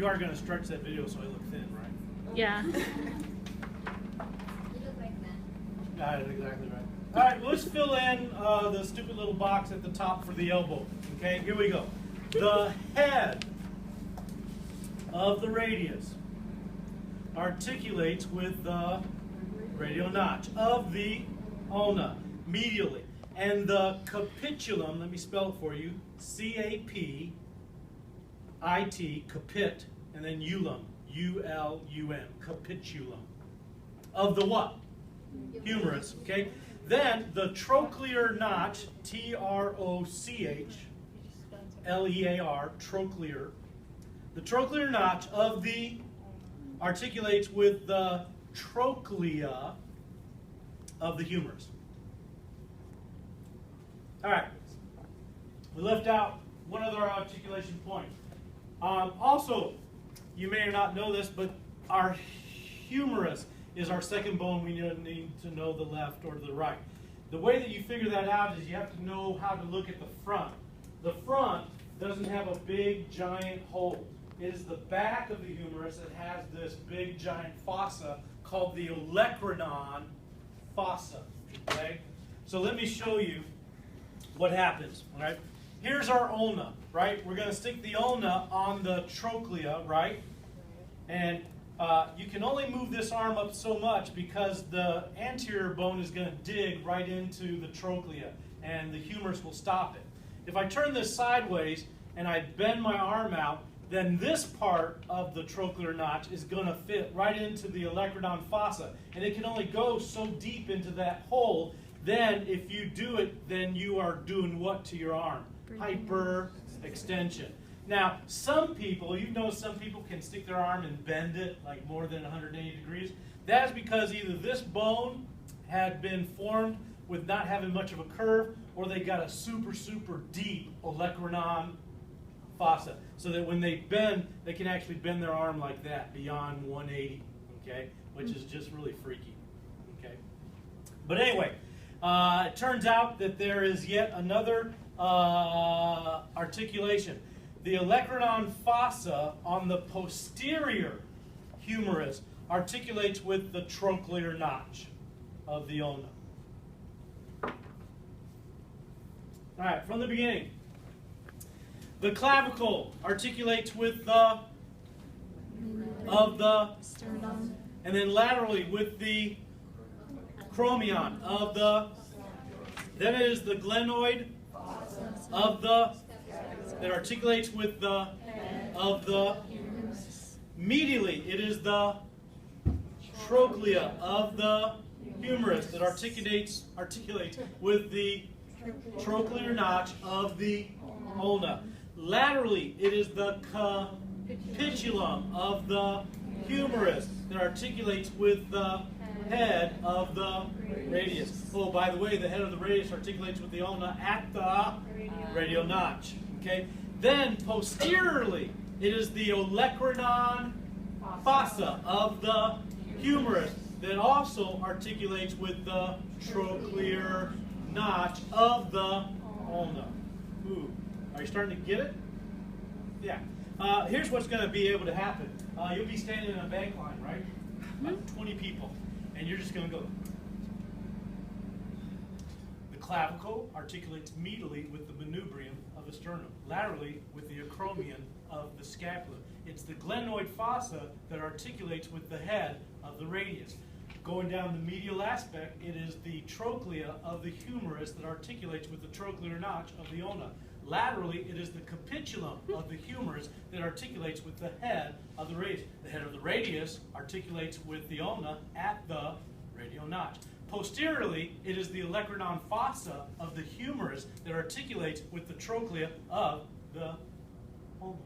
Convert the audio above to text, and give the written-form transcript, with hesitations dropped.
You are going to stretch that video so I look thin, right? Yeah. You look like that. That's exactly right. All right, let's fill in the stupid little box at the top for the elbow. Okay, here we go. The head of the radius articulates with the radial notch of the ulna medially. And the capitulum, let me spell it for you, C-A-P-I-T, capit, and then ulum, U-L-U-M, capitulum. Of the what? Humerus, okay? Then the trochlear notch, T-R-O-C-H-L-E-A-R, trochlear. The trochlear notch of the articulates with the trochlea of the humerus. All right, we left out one other articulation point. Also, you may or not know this, but our humerus is our second bone. We need to know the left or the right. The way that you figure that out is you have to know how to look at the front. The front doesn't have a big giant hole. It is the back of the humerus that has this big giant fossa called the olecranon fossa. Okay? So let me show you what happens. All right? Here's our ulna, right? We're going to stick the ulna on the trochlea, right? And you can only move this arm up so much because the anterior bone is going to dig right into the trochlea and the humerus will stop it. If I turn this sideways and I bend my arm out, then this part of the trochlear notch is going to fit right into the olecranon fossa. And it can only go so deep into that hole. Then if you do it, then you are doing what to your arm? Hyperextension. Now, some people, you know, some people can stick their arm and bend it like more than 180 degrees. That's because either this bone had been formed with not having much of a curve, or they got a super, super deep olecranon fossa, so that when they bend, they can actually bend their arm like that beyond 180, okay, which is just really freaky, okay. But anyway, it turns out that there is yet another articulation. The olecranon fossa on the posterior humerus articulates with the trochlear notch of the ulna. All right, from the beginning. The clavicle articulates with the Sternum. and then laterally with the chromion of the, then it is the glenoid of the, that articulates with the, of the, medially it is the trochlea of the humerus that articulates with the trochlear notch of the ulna. Laterally, it is the capitulum of the humerus that articulates with the head of the radius. Oh, by the way, the head of the radius articulates with the ulna at the radial notch. Okay. Then, posteriorly, it is the olecranon fossa of the humerus that also articulates with the trochlear notch of the ulna. Ooh. Are you starting to get it? Yeah. Here's what's going to be able to happen. You'll be standing in a bank line, right? About 20 people. And you're just going to go. The clavicle articulates medially with the manubrium of the sternum. Laterally with the acromion of the scapula. It's the glenoid fossa that articulates with the head of the radius. Going down the medial aspect, it is the trochlea of the humerus that articulates with the trochlear notch of the ulna. Laterally, it is the capitulum of the humerus that articulates with the head of the radius. The head of the radius articulates with the ulna at the radial notch. Posteriorly, it is the olecranon fossa of the humerus that articulates with the trochlea of the ulna.